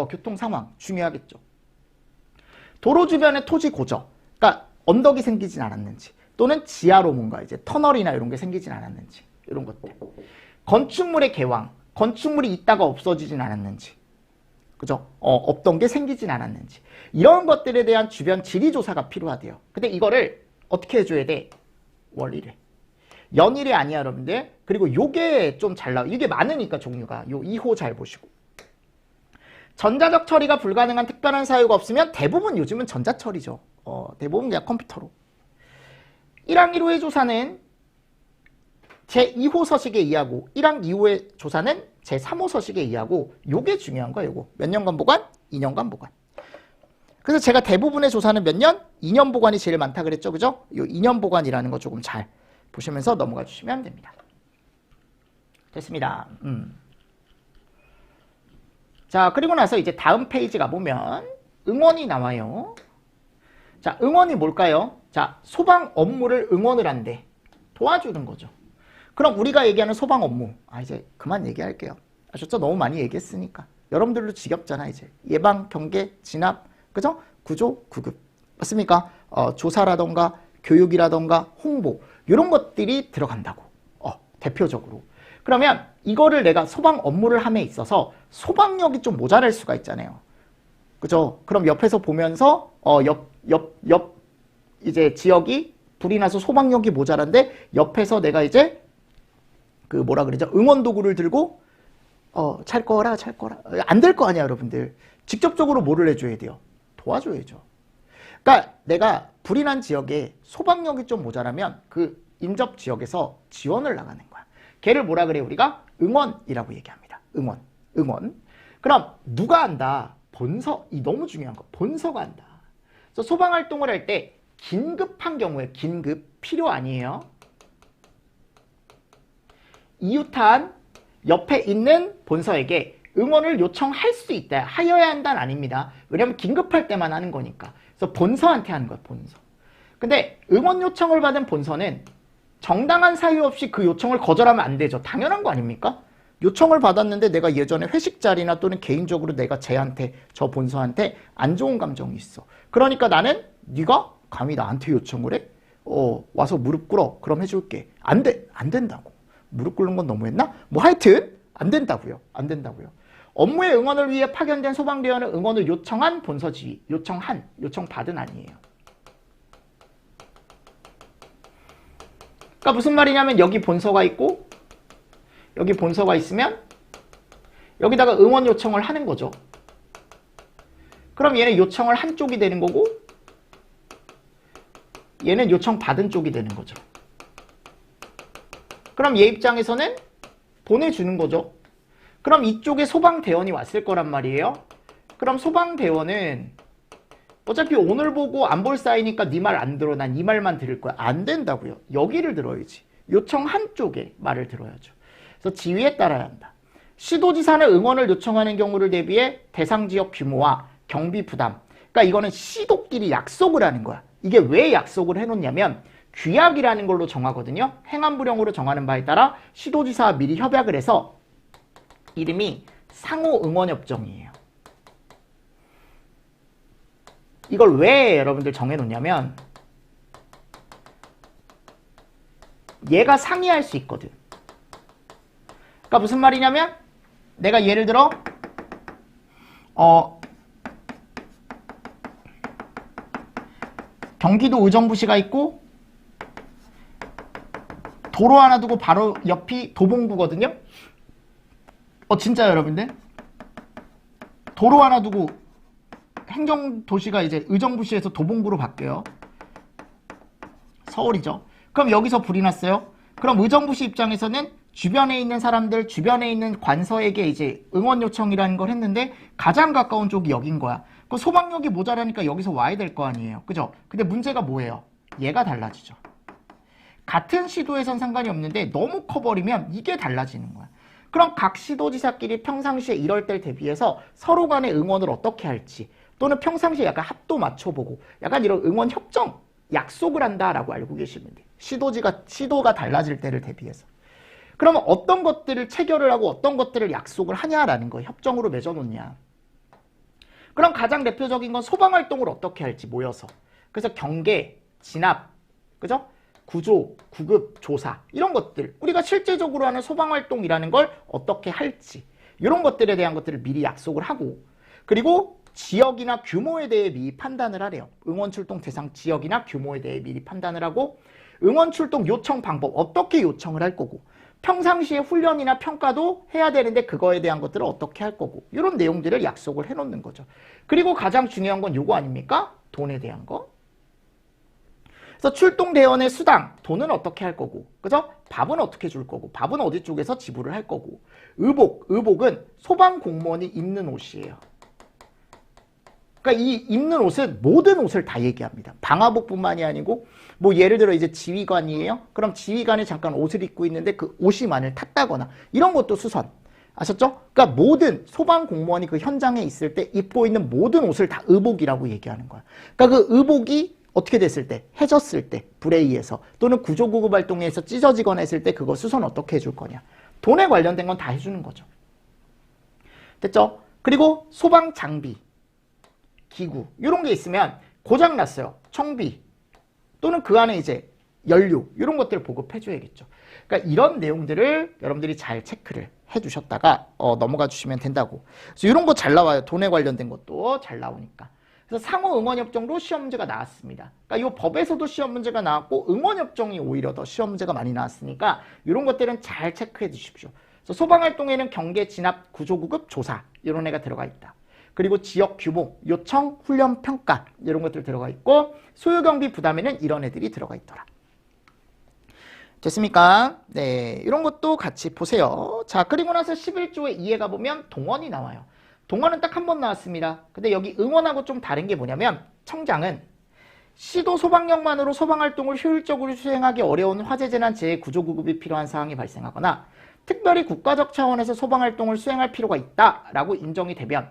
교통 상황 중요하겠죠. 도로 주변의 토지 고저, 그러니까 언덕이 생기진 않았는지, 또는 지하로 뭔가 이제 터널이나 이런 게 생기진 않았는지, 이런 것들. 건축물의 개왕, 건축물이 있다가 없어지진 않았는지, 그죠? 없던 게 생기진 않았는지, 이런 것들에 대한 주변 지리 조사가 필요하대요. 근데 이거를 어떻게 해줘야 돼? 월일에. 연일이 아니야, 여러분들. 그리고 요게 좀 잘 나와. 이게 많으니까 종류가. 요 2호 잘 보시고. 전자적 처리가 불가능한 특별한 사유가 없으면 대부분 요즘은 전자처리죠. 대부분 그냥 컴퓨터로. 1항 1호의 조사는 제2호 서식에 의하고 1항 2호의 조사는 제3호 서식에 의하고 요게 중요한 거예요. 요거. 몇 년간 보관? 2년간 보관. 그래서 제가 대부분의 조사는 몇 년? 2년 보관이 제일 많다 그랬죠. 그죠? 요 2년 보관이라는 거 조금 잘 보시면서 넘어가 주시면 됩니다. 됐습니다. 자, 그리고 나서 이제 다음 페이지 가보면 응원이 나와요. 자, 응원이 뭘까요? 자, 소방 업무를 응원을 한대. 도와주는 거죠. 그럼 우리가 얘기하는 소방 업무. 이제 그만 얘기할게요. 아셨죠? 너무 많이 얘기했으니까. 여러분들도 지겹잖아, 이제. 예방, 경계, 진압, 그죠? 구조, 구급. 맞습니까? 조사라던가, 교육이라던가, 홍보. 이런 것들이 들어간다고. 대표적으로. 그러면 이거를 내가 소방 업무를 함에 있어서 소방력이 좀 모자랄 수가 있잖아요. 그죠? 그럼 옆에서 보면서, 이제 지역이 불이 나서 소방력이 모자란데 옆에서 내가 이제 그 뭐라 그러죠? 응원 도구를 들고 찰 거라. 안 될 거 아니야, 여러분들. 직접적으로 뭐를 해줘야 돼요? 도와줘야죠. 그러니까 내가 불이 난 지역에 소방력이 좀 모자라면 그 인접 지역에서 지원을 나가는 거야. 걔를 뭐라 그래 우리가? 응원이라고 얘기합니다. 응원. 그럼 누가 한다? 본서. 이 너무 중요한 거. 본서가 한다. 그래서 소방활동을 할 때 긴급한 경우에 긴급 필요 아니에요. 이웃한 옆에 있는 본서에게 응원을 요청할 수 있다. 하여야 한다는 아닙니다. 왜냐하면 긴급할 때만 하는 거니까. 그래서 본서한테 하는 거야, 본서. 근데 응원 요청을 받은 본서는 정당한 사유 없이 그 요청을 거절하면 안 되죠. 당연한 거 아닙니까? 요청을 받았는데 내가 예전에 회식 자리나 또는 개인적으로 내가 쟤한테, 저 본서한테 안 좋은 감정이 있어. 그러니까 나는 네가 감히 나한테 요청을 해? 와서 무릎 꿇어. 그럼 해줄게. 안 된다고. 무릎 꿇는 건 너무했나? 뭐 하여튼 안 된다고요. 업무의 응원을 위해 파견된 소방대원은 응원을 요청한 본서 지휘. 요청받은 아니에요. 그러니까 무슨 말이냐면 여기 본서가 있고 여기 본서가 있으면 여기다가 응원 요청을 하는 거죠. 그럼 얘는 요청을 한 쪽이 되는 거고 얘는 요청받은 쪽이 되는 거죠. 그럼 얘 입장에서는 보내주는 거죠. 그럼 이쪽에 소방대원이 왔을 거란 말이에요. 그럼 소방대원은 어차피 오늘 보고 안 볼 사이니까 네 말 안 들어. 난 이 말만 들을 거야. 안 된다고요. 여기를 들어야지. 요청 한쪽에 말을 들어야죠. 그래서 지휘에 따라야 한다. 시도지사는 응원을 요청하는 경우를 대비해 대상 지역 규모와 경비 부담. 그러니까 이거는 시도끼리 약속을 하는 거야. 이게 왜 약속을 해놓냐면 규약이라는 걸로 정하거든요. 행안부령으로 정하는 바에 따라 시도지사와 미리 협약을 해서 이름이 상호응원협정이에요. 이걸 왜 여러분들 정해놓냐면 얘가 상의할 수 있거든. 그러니까 무슨 말이냐면 내가 예를 들어 경기도 의정부시가 있고 도로 하나 두고 바로 옆이 도봉구거든요. 진짜 여러분들 도로 하나 두고 행정도시가 이제 의정부시에서 도봉구로 바뀌어요. 서울이죠. 그럼 여기서 불이 났어요. 그럼 의정부시 입장에서는 주변에 있는 사람들, 주변에 있는 관서에게 이제 응원 요청이라는 걸 했는데 가장 가까운 쪽이 여긴 거야. 그 소방력이 모자라니까 여기서 와야 될 거 아니에요. 그죠? 근데 문제가 뭐예요? 얘가 달라지죠. 같은 시도에선 상관이 없는데 너무 커버리면 이게 달라지는 거야. 그럼 각 시도지사끼리 평상시에 이럴 때를 대비해서 서로 간의 응원을 어떻게 할지 또는 평상시에 약간 합도 맞춰보고 약간 이런 응원 협정, 약속을 한다라고 알고 계시면 돼요. 시도가 달라질 때를 대비해서. 그러면 어떤 것들을 체결을 하고 어떤 것들을 약속을 하냐라는 거예요. 협정으로 맺어놓냐. 그럼 가장 대표적인 건 소방활동을 어떻게 할지 모여서. 그래서 경계, 진압, 그죠? 구조, 구급, 조사 이런 것들 우리가 실제적으로 하는 소방활동이라는 걸 어떻게 할지 이런 것들에 대한 것들을 미리 약속을 하고 그리고 지역이나 규모에 대해 미리 판단을 하래요. 응원출동 대상 지역이나 규모에 대해 미리 판단을 하고 응원출동 요청 방법 어떻게 요청을 할 거고 평상시에 훈련이나 평가도 해야 되는데 그거에 대한 것들을 어떻게 할 거고 이런 내용들을 약속을 해놓는 거죠. 그리고 가장 중요한 건 요거 아닙니까? 돈에 대한 거. 그래서 출동대원의 수당, 돈은 어떻게 할 거고 그죠? 밥은 어떻게 줄 거고 밥은 어디 쪽에서 지불을 할 거고 의복은 소방공무원이 입는 옷이에요. 그러니까 이 입는 옷은 모든 옷을 다 얘기합니다. 방화복뿐만이 아니고 뭐 예를 들어 이제 지휘관이에요. 그럼 지휘관이 잠깐 옷을 입고 있는데 그 옷이 만일 탔다거나 이런 것도 수선. 아셨죠? 그러니까 모든 소방공무원이 그 현장에 있을 때 입고 있는 모든 옷을 다 의복이라고 얘기하는 거야. 그러니까 그 의복이 어떻게 됐을 때, 해졌을 때, 불에 의해서 또는 구조구급 활동에서 찢어지거나 했을 때 그거 수선 어떻게 해줄 거냐. 돈에 관련된 건 다 해주는 거죠. 됐죠? 그리고 소방 장비, 기구 이런 게 있으면 고장났어요. 청비 또는 그 안에 이제 연료 이런 것들을 보급해 줘야겠죠. 그러니까 이런 내용들을 여러분들이 잘 체크를 해주셨다가 넘어가 주시면 된다고. 그래서 이런 거 잘 나와요. 돈에 관련된 것도 잘 나오니까. 그래서 상호 응원협정도 시험 문제가 나왔습니다. 그러니까 이 법에서도 시험 문제가 나왔고 응원협정이 오히려 더 시험 문제가 많이 나왔으니까 이런 것들은 잘 체크해 주십시오. 그래서 소방활동에는 경계, 진압, 구조구급, 조사 이런 애가 들어가 있다. 그리고 지역 규모, 요청, 훈련, 평가 이런 것들 들어가 있고 소요경비 부담에는 이런 애들이 들어가 있더라. 됐습니까? 네, 이런 것도 같이 보세요. 자, 그리고 나서 11조에 2에 가보면 동원이 나와요. 동원은 딱 한 번 나왔습니다. 근데 여기 응원하고 좀 다른 게 뭐냐면 청장은 시도 소방력만으로 소방활동을 효율적으로 수행하기 어려운 화재재난 재해 구조구급이 필요한 상황이 발생하거나 특별히 국가적 차원에서 소방활동을 수행할 필요가 있다라고 인정이 되면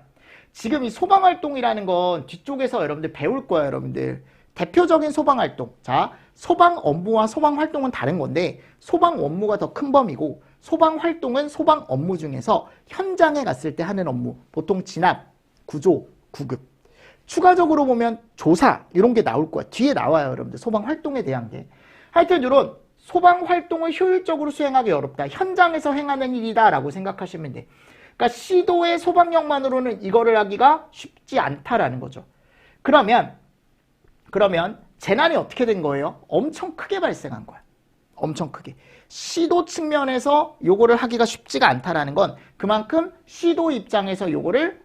지금 이 소방활동이라는 건 뒤쪽에서 여러분들 배울 거예요. 여러분들 대표적인 소방활동, 자 소방 업무와 소방활동은 다른 건데 소방 업무가 더 큰 범위고 소방활동은 소방 업무 중에서 현장에 갔을 때 하는 업무, 보통 진압, 구조, 구급. 추가적으로 보면 조사 이런 게 나올 거야. 뒤에 나와요. 여러분들 소방활동에 대한 게. 하여튼 이런 소방활동을 효율적으로 수행하기 어렵다. 현장에서 행하는 일이다 라고 생각하시면 돼. 그러니까 시도의 소방력만으로는 이거를 하기가 쉽지 않다라는 거죠. 그러면 재난이 어떻게 된 거예요? 엄청 크게 발생한 거야. 엄청 크게. 시도 측면에서 요거를 하기가 쉽지가 않다라는 건 그만큼 시도 입장에서 요거를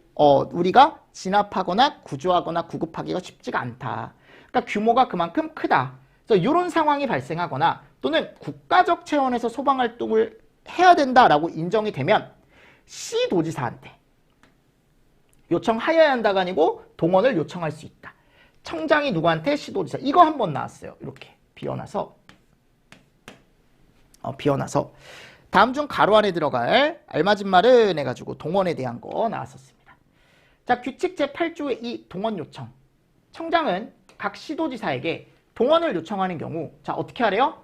우리가 진압하거나 구조하거나 구급하기가 쉽지가 않다. 그러니까 규모가 그만큼 크다. 그래서 이런 상황이 발생하거나 또는 국가적 차원에서 소방활동을 해야 된다라고 인정이 되면 시도지사한테 요청하여야 한다가 아니고 동원을 요청할 수 있다. 청장이 누구한테? 시도지사. 이거 한 번 나왔어요. 이렇게 비워놔서 다음 중 가로 안에 들어갈 알맞은 말은 해가지고 동원에 대한 거 나왔었습니다. 자, 규칙 제8조의 2 동원 요청. 청장은 각 시도지사에게 동원을 요청하는 경우 자 어떻게 하래요?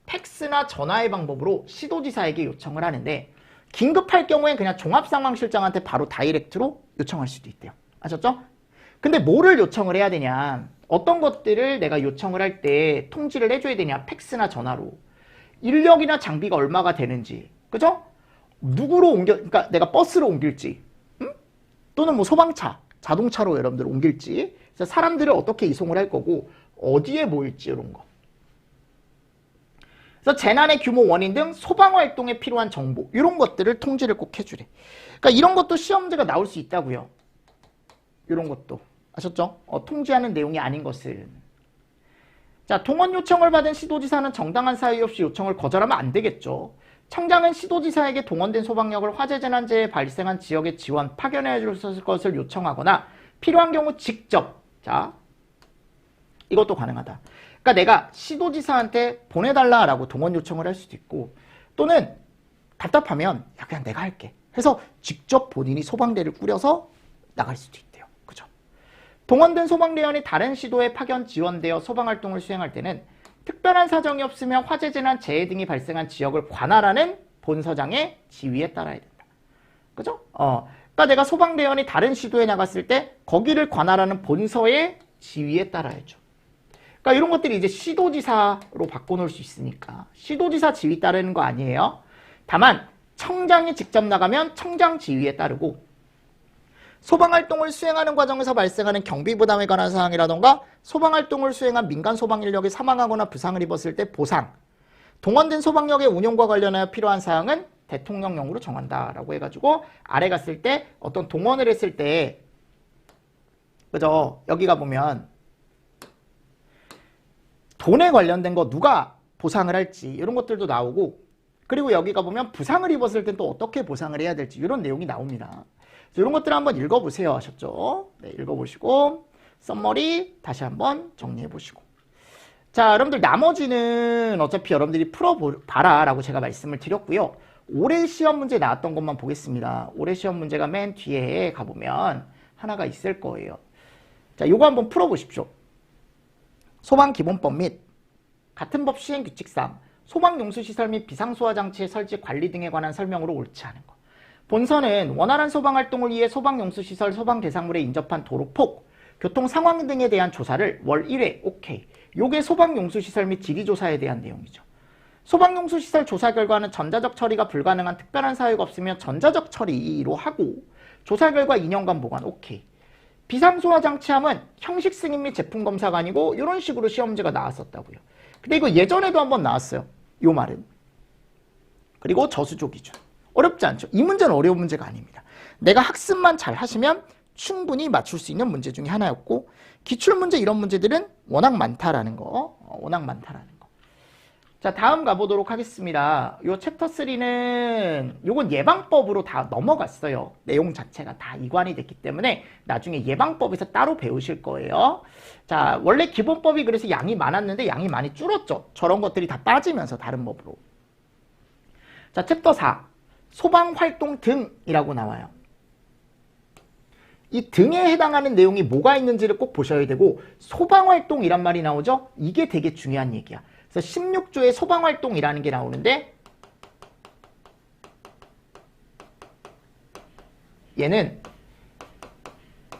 팩스나 전화의 방법으로 시도지사에게 요청을 하는데 긴급할 경우엔 그냥 종합상황실장한테 바로 다이렉트로 요청할 수도 있대요. 아셨죠? 근데 뭐를 요청을 해야 되냐? 어떤 것들을 내가 요청을 할 때 통지를 해줘야 되냐? 팩스나 전화로. 인력이나 장비가 얼마가 되는지. 그죠? 누구로 그러니까 내가 버스로 옮길지. 응? 또는 뭐 소방차, 자동차로 여러분들 옮길지. 그래서 사람들을 어떻게 이송을 할 거고 어디에 모일지 이런 거. 그래서 재난의 규모, 원인 등 소방활동에 필요한 정보 이런 것들을 통지를 꼭 해주래. 그러니까 이런 것도 시험 문제가 나올 수 있다고요. 이런 것도. 아셨죠? 통지하는 내용이 아닌 것을. 자, 동원 요청을 받은 시도지사는 정당한 사유 없이 요청을 거절하면 안 되겠죠. 청장은 시도지사에게 동원된 소방력을 화재재난재해 발생한 지역에 지원, 파견해 줄 것을 요청하거나 필요한 경우 직접. 자, 이것도 가능하다. 그러니까 내가 시도지사한테 보내달라라고 동원 요청을 할 수도 있고 또는 답답하면 야 그냥 내가 할게 해서 직접 본인이 소방대를 꾸려서 나갈 수도 있대요. 그죠? 동원된 소방대원이 다른 시도에 파견 지원되어 소방활동을 수행할 때는 특별한 사정이 없으며 화재재난 재해 등이 발생한 지역을 관할하는 본서장의 지휘에 따라야 된다. 그죠? 그러니까 내가 소방대원이 다른 시도에 나갔을 때 거기를 관할하는 본서의 지휘에 따라야죠. 그러니까 이런 것들이 이제 시도지사로 바꿔놓을 수 있으니까 시도지사 지위 따르는 거 아니에요. 다만 청장이 직접 나가면 청장 지위에 따르고 소방활동을 수행하는 과정에서 발생하는 경비부담에 관한 사항이라던가 소방활동을 수행한 민간 소방인력이 사망하거나 부상을 입었을 때 보상, 동원된 소방력의 운용과 관련하여 필요한 사항은 대통령령으로 정한다라고 해가지고 아래 갔을 때 어떤 동원을 했을 때 그죠? 여기가 보면 돈에 관련된 거 누가 보상을 할지 이런 것들도 나오고 그리고 여기가 보면 부상을 입었을 때 또 어떻게 보상을 해야 될지 이런 내용이 나옵니다. 이런 것들을 한번 읽어보세요 하셨죠? 네, 읽어보시고 썸머리 다시 한번 정리해보시고 자 여러분들 나머지는 어차피 여러분들이 풀어봐라 라고 제가 말씀을 드렸고요. 올해 시험 문제 나왔던 것만 보겠습니다. 올해 시험 문제가 맨 뒤에 가보면 하나가 있을 거예요. 자, 요거 한번 풀어보십시오. 소방기본법 및 같은 법 시행규칙상 소방용수시설 및 비상소화장치의 설치 관리 등에 관한 설명으로 옳지 않은 것. 본서는 원활한 소방활동을 위해 소방용수시설, 소방대상물에 인접한 도로폭, 교통상황 등에 대한 조사를 월 1회 오케이. 요게 소방용수시설 및 지리조사에 대한 내용이죠. 소방용수시설 조사 결과는 전자적 처리가 불가능한 특별한 사유가 없으면 전자적 처리로 하고 조사 결과 2년간 보관 오케이. 비상소화장치함은 형식 승인 및 제품 검사가 아니고 이런 식으로 시험 문제가 나왔었다고요. 근데 이거 예전에도 한번 나왔어요. 요 말은. 그리고 저수조 기준. 어렵지 않죠. 이 문제는 어려운 문제가 아닙니다. 내가 학습만 잘 하시면 충분히 맞출 수 있는 문제 중에 하나였고 기출문제 이런 문제들은 워낙 많다라는 거. 워낙 많다라는 거. 자, 다음 가보도록 하겠습니다. 요 챕터 3는 요건 예방법으로 다 넘어갔어요. 내용 자체가 다 이관이 됐기 때문에 나중에 예방법에서 따로 배우실 거예요. 자, 원래 기본법이 그래서 양이 많았는데 양이 많이 줄었죠. 저런 것들이 다 빠지면서 다른 법으로. 자, 챕터 4. 소방활동 등이라고 나와요. 이 등에 해당하는 내용이 뭐가 있는지를 꼭 보셔야 되고 소방활동이란 말이 나오죠? 이게 되게 중요한 얘기야. 그래서 16조에 소방활동이라는 게 나오는데 얘는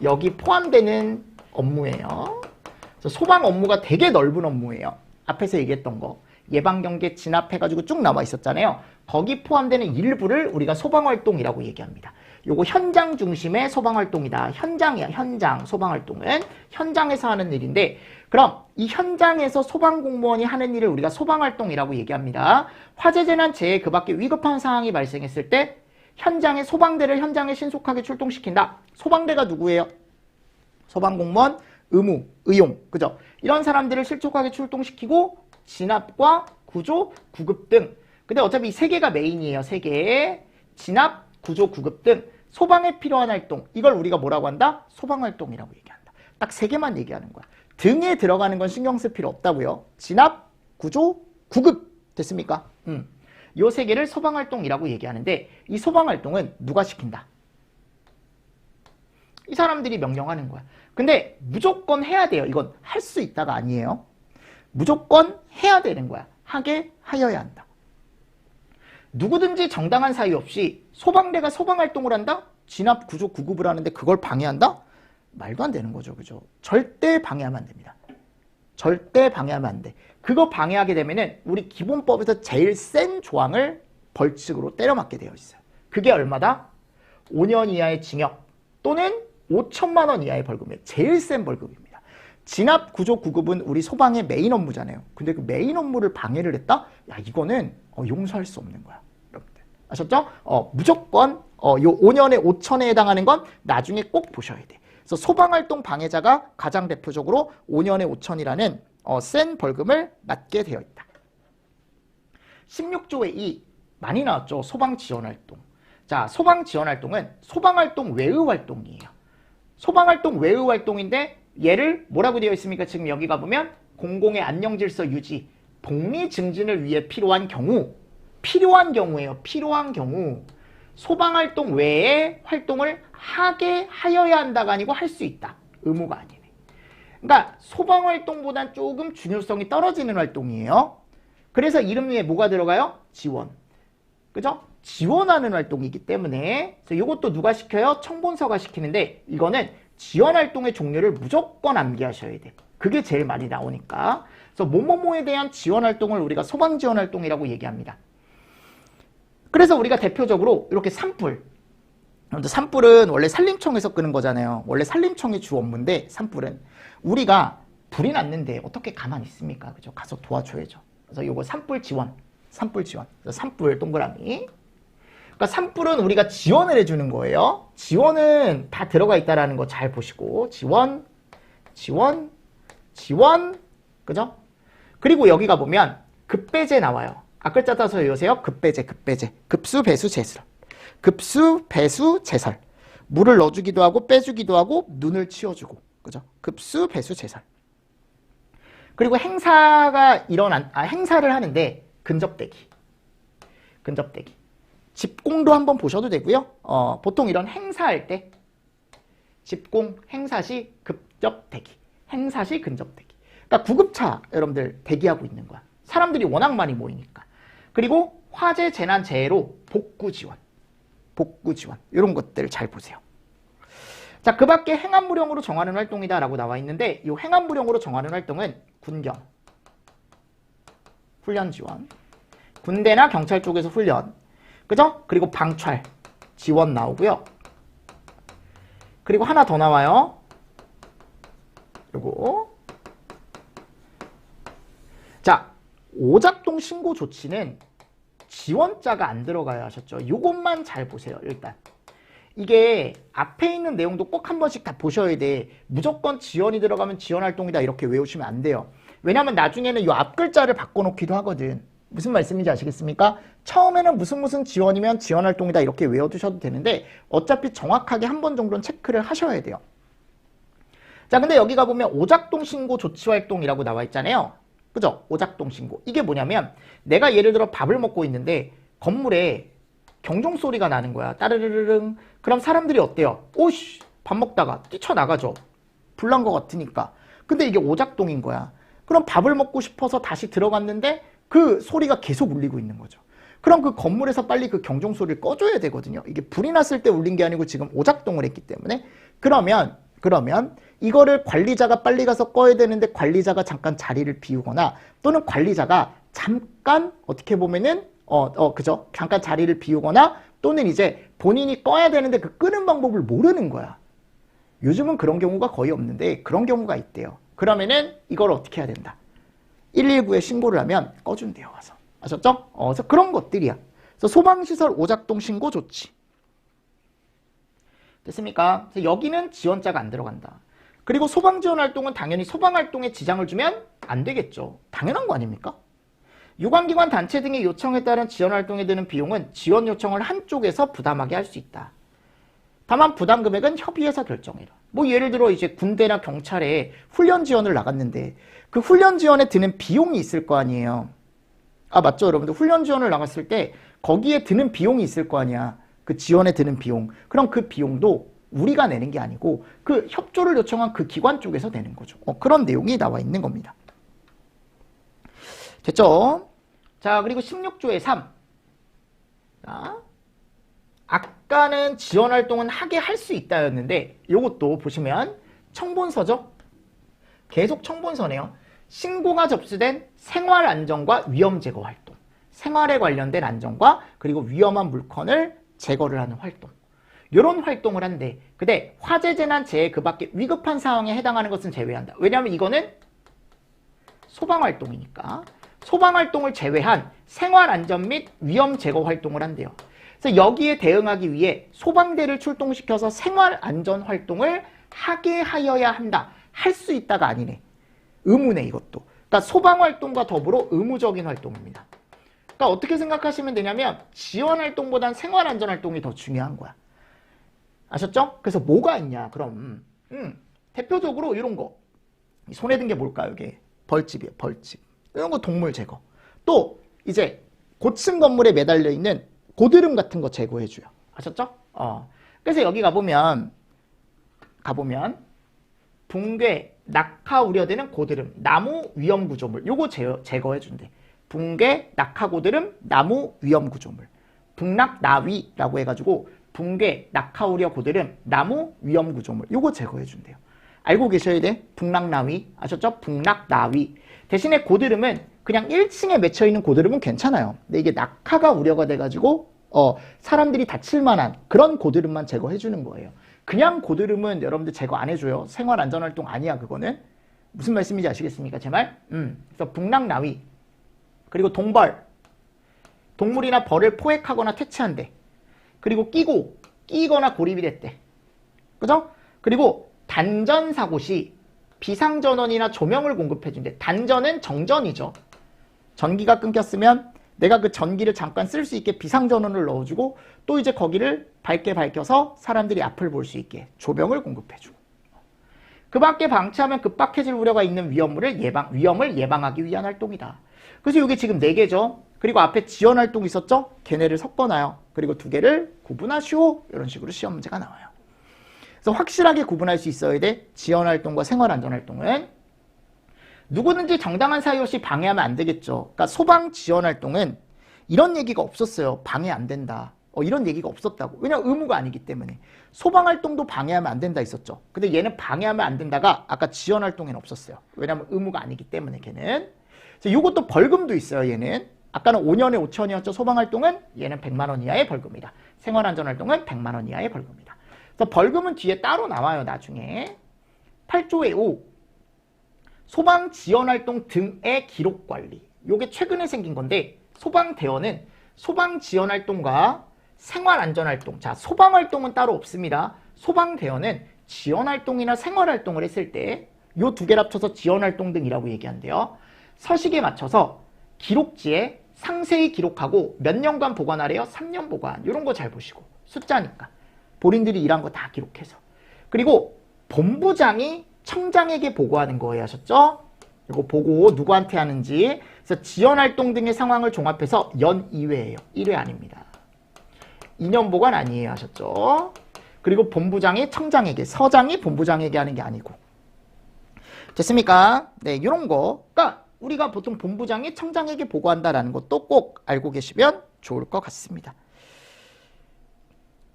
여기 포함되는 업무예요. 그래서 소방 업무가 되게 넓은 업무예요. 앞에서 얘기했던 거. 예방경계 진압해가지고 쭉 나와 있었잖아요. 거기 포함되는 일부를 우리가 소방활동이라고 얘기합니다. 요거 현장 중심의 소방활동이다. 현장이야. 현장 소방활동은 현장에서 하는 일인데 그럼 이 현장에서 소방공무원이 하는 일을 우리가 소방활동이라고 얘기합니다. 화재, 재난, 재해 그 밖에 위급한 상황이 발생했을 때 현장에 소방대를 현장에 신속하게 출동시킨다. 소방대가 누구예요? 소방공무원, 의무, 의용, 그죠? 이런 사람들을 신속하게 출동시키고 진압과 구조, 구급 등. 근데 어차피 이 세 개가 메인이에요. 세 개. 진압, 구조, 구급 등 소방에 필요한 활동. 이걸 우리가 뭐라고 한다? 소방활동이라고 얘기한다. 딱 세 개만 얘기하는 거야. 등에 들어가는 건 신경 쓸 필요 없다고요. 진압, 구조, 구급. 됐습니까? 요 세 개를 소방활동이라고 얘기하는데 이 소방활동은 누가 시킨다? 이 사람들이 명령하는 거야. 근데 무조건 해야 돼요. 이건 할 수 있다가 아니에요. 무조건 해야 되는 거야. 하게 하여야 한다. 누구든지 정당한 사유 없이 소방대가 소방활동을 한다? 진압, 구조, 구급을 하는데 그걸 방해한다? 말도 안 되는 거죠. 그죠? 절대 방해하면 안 됩니다. 절대 방해하면 안 돼. 그거 방해하게 되면은 우리 기본법에서 제일 센 조항을 벌칙으로 때려맞게 되어 있어요. 그게 얼마다? 5년 이하의 징역 또는 5천만 원 이하의 벌금이에요. 제일 센 벌금입니다. 진압, 구조, 구급은 우리 소방의 메인 업무잖아요. 근데 그 메인 업무를 방해를 했다? 야, 이거는 용서할 수 없는 거야. 여러분들. 아셨죠? 무조건 요 5년에 5천에 해당하는 건 나중에 꼭 보셔야 돼. 그래서 소방활동 방해자가 가장 대표적으로 5년에 5천이라는 센 벌금을 맞게 되어 있다. 16조의 2 많이 나왔죠. 소방지원활동. 자, 소방지원활동은 소방활동 외의 활동이에요. 소방활동 외의 활동인데 얘를 뭐라고 되어 있습니까? 지금 여기 가보면 공공의 안녕질서 유지, 복리 증진을 위해 필요한 경우예요. 필요한 경우 소방활동 외에 활동을 하게 하여야 한다가 아니고 할 수 있다. 의무가 아니네. 그러니까 소방활동보단 조금 중요성이 떨어지는 활동이에요. 그래서 이름 위에 뭐가 들어가요? 지원. 그죠? 지원하는 활동이기 때문에 그래서 이것도 누가 시켜요? 청본서가 시키는데 이거는 지원활동의 종류를 무조건 암기하셔야 돼. 그게 제일 많이 나오니까. 그래서 뭐뭐뭐에 대한 지원 활동을 우리가 소방 지원 활동이라고 얘기합니다. 그래서 우리가 대표적으로 이렇게 산불. 산불은 원래 산림청에서 끄는 거잖아요. 원래 산림청이 주 업무인데 산불은 우리가 불이 났는데 어떻게 가만히 있습니까? 그죠? 가서 도와줘야죠. 그래서 요거 산불 지원. 산불 지원. 산불 동그라미. 그러니까 산불은 우리가 지원을 해주는 거예요. 지원은 다 들어가 있다라는 거 잘 보시고 지원, 지원, 지원, 그죠? 그리고 여기가 보면 급배제 나와요. 앞글자 따서 외우세요. 급배제, 급배제. 급수, 배수, 제설. 급수, 배수, 제설. 물을 넣어주기도 하고 빼주기도 하고 눈을 치워주고, 그죠? 급수, 배수, 제설. 그리고 행사가 행사를 하는데 근접대기. 근접대기. 집공도 한번 보셔도 되고요. 보통 이런 행사할 때 집공, 행사시, 급접대기. 행사시, 근접대기. 그러니까 구급차 여러분들 대기하고 있는 거야. 사람들이 워낙 많이 모이니까. 그리고 화재, 재난, 재해로 복구 지원. 복구 지원. 이런 것들 잘 보세요. 자, 그 밖에 행안무령으로 정하는 활동이다 라고 나와 있는데 이 행안무령으로 정하는 활동은 군경, 훈련 지원, 군대나 경찰 쪽에서 훈련, 그죠? 그리고 방찰 지원 나오고요. 그리고 하나 더 나와요. 요거. 자, 오작동 신고 조치는 지원자가 안 들어가야 하셨죠. 요것만 잘 보세요. 일단 이게 앞에 있는 내용도 꼭 한 번씩 다 보셔야 돼. 무조건 지원이 들어가면 지원활동이다 이렇게 외우시면 안 돼요. 왜냐면 나중에는 이 앞글자를 바꿔놓기도 하거든. 무슨 말씀인지 아시겠습니까? 처음에는 무슨 지원이면 지원활동이다 이렇게 외워두셔도 되는데 어차피 정확하게 한 번 정도는 체크를 하셔야 돼요. 자, 근데 여기 가보면 오작동 신고 조치활동이라고 나와 있잖아요. 그죠? 오작동 신고. 이게 뭐냐면 내가 예를 들어 밥을 먹고 있는데 건물에 경종 소리가 나는 거야. 따르르르릉. 그럼 사람들이 어때요? 오씨, 밥 먹다가 뛰쳐나가죠. 불난 것 같으니까. 근데 이게 오작동인 거야. 그럼 밥을 먹고 싶어서 다시 들어갔는데 그 소리가 계속 울리고 있는 거죠. 그럼 그 건물에서 빨리 그 경종 소리를 꺼줘야 되거든요. 이게 불이 났을 때 울린 게 아니고 지금 오작동을 했기 때문에. 그러면 이거를 관리자가 빨리 가서 꺼야 되는데 관리자가 잠깐 자리를 비우거나 또는 관리자가 잠깐 어떻게 보면은 그죠? 잠깐 자리를 비우거나 또는 이제 본인이 꺼야 되는데 그 끄는 방법을 모르는 거야. 요즘은 그런 경우가 거의 없는데 그런 경우가 있대요. 그러면은 이걸 어떻게 해야 된다? 119에 신고를 하면 꺼준대요. 와서. 아셨죠? 그래서 그런 것들이야. 그래서 소방시설 오작동 신고 조치. 됐습니까? 그래서 여기는 지원자가 안 들어간다. 그리고 소방지원 활동은 당연히 소방활동에 지장을 주면 안 되겠죠. 당연한 거 아닙니까? 유관기관 단체 등의 요청에 따른 지원활동에 드는 비용은 지원 요청을 한쪽에서 부담하게 할 수 있다. 다만 부담 금액은 협의해서 결정해라. 뭐 예를 들어 이제 군대나 경찰에 훈련 지원을 나갔는데 그 훈련 지원에 드는 비용이 있을 거 아니에요. 아, 맞죠, 여러분들? 훈련 지원을 나갔을 때 거기에 드는 비용이 있을 거 아니야. 그 지원에 드는 비용. 그럼 그 비용도 우리가 내는 게 아니고 그 협조를 요청한 그 기관 쪽에서 내는 거죠. 그런 내용이 나와 있는 겁니다. 됐죠? 자, 그리고 16조의 3. 자, 아까는 지원활동은 하게 할 수 있다였는데 요것도 보시면 청본서죠? 계속 청본서네요. 신고가 접수된 생활안전과 위험제거 활동. 생활에 관련된 안전과 그리고 위험한 물건을 제거를 하는 활동. 이런 활동을 한대. 근데 화재, 재난, 재해 그 밖에 위급한 상황에 해당하는 것은 제외한다. 왜냐하면 이거는 소방활동이니까. 소방활동을 제외한 생활안전 및 위험 제거 활동을 한대요. 그래서 여기에 대응하기 위해 소방대를 출동시켜서 생활안전 활동을 하게 하여야 한다. 할 수 있다가 아니네. 의무네, 이것도. 그러니까 소방활동과 더불어 의무적인 활동입니다. 그러니까 어떻게 생각하시면 되냐면 지원활동보단 생활안전활동이 더 중요한 거야. 아셨죠? 그래서 뭐가 있냐, 그럼. 대표적으로 이런 거. 손에 든 게 뭘까요, 이게? 벌집이에요, 벌집. 이런 거 동물 제거. 또 이제 고층 건물에 매달려 있는 고드름 같은 거 제거해줘요. 아셨죠? 그래서 여기 가보면 붕괴, 낙하 우려되는 고드름, 나무 위험 구조물. 요거 제거해준대. 붕괴, 낙하 고드름, 나무 위험 구조물. 북락나위라고 해가지고 붕괴, 낙하 우려 고드름, 나무 위험 구조물. 요거 제거해준대요. 알고 계셔야 돼. 북락나위. 아셨죠? 북락나위. 대신에 고드름은 그냥 1층에 맺혀있는 고드름은 괜찮아요. 근데 이게 낙하가 우려가 돼가지고 사람들이 다칠 만한 그런 고드름만 제거해주는 거예요. 그냥 고드름은 여러분들 제거 안 해줘요. 생활안전활동 아니야 그거는. 무슨 말씀인지 아시겠습니까? 제 말? 그래서 북락나위. 그리고 동벌. 동물이나 벌을 포획하거나 퇴치한대. 그리고 끼거나 고립이 됐대. 그죠? 그리고 단전사고 시 비상전원이나 조명을 공급해준대. 단전은 정전이죠. 전기가 끊겼으면 내가 그 전기를 잠깐 쓸 수 있게 비상전원을 넣어주고 또 이제 거기를 밝게 밝혀서 사람들이 앞을 볼 수 있게 조명을 공급해주고. 그 밖에 방치하면 급박해질 우려가 있는 위험을 예방하기 위한 활동이다. 그래서 이게 지금 4개죠. 그리고 앞에 지원활동 있었죠? 걔네를 섞어놔요. 그리고 2개를 구분하시오. 이런 식으로 시험 문제가 나와요. 그래서 확실하게 구분할 수 있어야 돼. 지원활동과 생활안전활동은. 누구든지 정당한 사유 없이 방해하면 안 되겠죠. 그러니까 소방 지원활동은 이런 얘기가 없었어요. 방해 안 된다. 이런 얘기가 없었다고. 왜냐면 의무가 아니기 때문에. 소방활동도 방해하면 안 된다 있었죠. 근데 얘는 방해하면 안 된다가 아까 지원활동에는 없었어요. 왜냐면 의무가 아니기 때문에 걔는. 그래서 이것도 벌금도 있어요. 얘는. 아까는 5년에 5천이었죠. 소방활동은 얘는 100만 원 이하의 벌금이다. 생활안전활동은 100만 원 이하의 벌금이다. 그래서 벌금은 뒤에 따로 나와요. 나중에. 8조의 5. 소방지원활동 등의 기록관리. 요게 최근에 생긴 건데 소방대원은 소방지원활동과 생활안전활동. 자, 소방활동은 따로 없습니다. 소방대원은 지원활동이나 생활활동을 했을 때 요 2개를 합쳐서 지원활동 등이라고 얘기한대요. 서식에 맞춰서 기록지에 상세히 기록하고 몇 년간 보관하래요? 3년 보관. 이런 거 잘 보시고. 숫자니까. 본인들이 일한 거 다 기록해서. 그리고 본부장이 청장에게 보고하는 거예요. 아셨죠? 이거 보고 누구한테 하는지. 그래서 지원활동 등의 상황을 종합해서 연 2회예요. 1회 아닙니다. 2년 보관 아니에요. 아셨죠? 그리고 본부장이 청장에게, 서장이 본부장에게 하는 게 아니고. 됐습니까? 네, 이런 거. 그러니까 우리가 보통 본부장이 청장에게 보고한다라는 것도 꼭 알고 계시면 좋을 것 같습니다.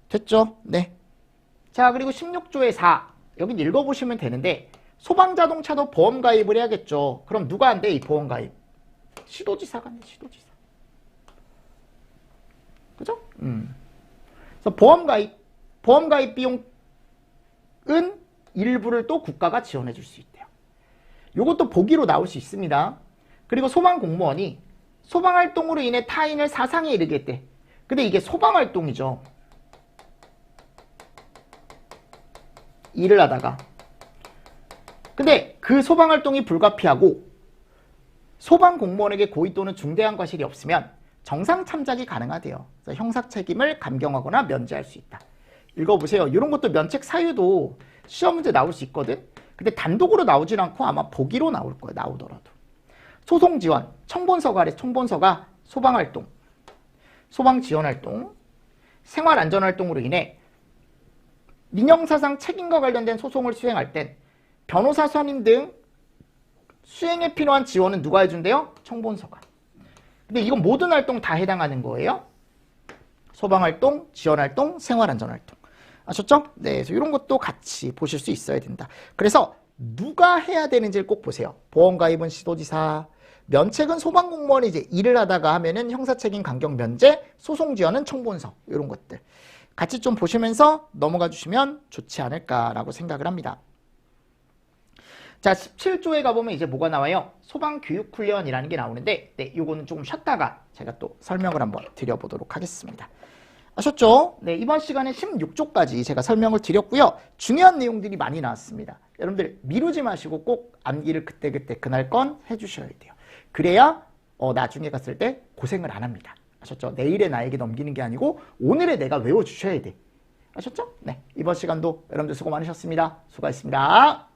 됐죠? 네. 자, 그리고 16조의 4. 여긴 읽어보시면 되는데 소방자동차도 보험가입을 해야겠죠. 그럼 누가 한대? 이 보험가입. 시도지사가 한대. 시도지사. 그죠? 그래서 보험가입 비용은 일부를 또 국가가 지원해 줄 수 있대요. 요것도 보기로 나올 수 있습니다. 그리고 소방공무원이 소방활동으로 인해 타인을 사상에 이르게 했대. 근데 이게 소방활동이죠. 일을 하다가. 근데 그 소방활동이 불가피하고 소방공무원에게 고의 또는 중대한 과실이 없으면 정상 참작이 가능하대요. 그래서 형사책임을 감경하거나 면제할 수 있다. 읽어보세요. 이런 것도 면책 사유도 시험 문제 나올 수 있거든. 근데 단독으로 나오진 않고 아마 보기로 나올 거예요. 나오더라도. 소송지원, 청본서가 아래 청본서가 소방활동, 소방지원활동, 생활안전활동으로 인해 민형사상 책임과 관련된 소송을 수행할 땐 변호사 선임 등 수행에 필요한 지원은 누가 해준대요? 청본서가. 근데 이건 모든 활동 다 해당하는 거예요. 소방활동, 지원활동, 생활안전활동. 아셨죠? 네, 그래서 이런 것도 같이 보실 수 있어야 된다. 그래서 누가 해야 되는지를 꼭 보세요. 보험가입은 시도지사, 면책은 소방공무원이 이제 일을 하다가 하면은 형사책임 감경 면제, 소송지원은 청본서. 이런 것들. 같이 좀 보시면서 넘어가 주시면 좋지 않을까라고 생각을 합니다. 자, 17조에 가보면 이제 뭐가 나와요? 소방교육훈련이라는 게 나오는데, 네, 요거는 조금 쉬었다가 제가 또 설명을 한번 드려보도록 하겠습니다. 아셨죠? 네, 이번 시간에 16조까지 제가 설명을 드렸고요. 중요한 내용들이 많이 나왔습니다. 여러분들 미루지 마시고 꼭 암기를 그때그때 그날 건 해주셔야 돼요. 그래야 나중에 갔을 때 고생을 안 합니다. 아셨죠? 내일의 나에게 넘기는 게 아니고 오늘의 내가 외워주셔야 돼. 아셨죠? 네, 이번 시간도 여러분들 수고 많으셨습니다. 수고하셨습니다.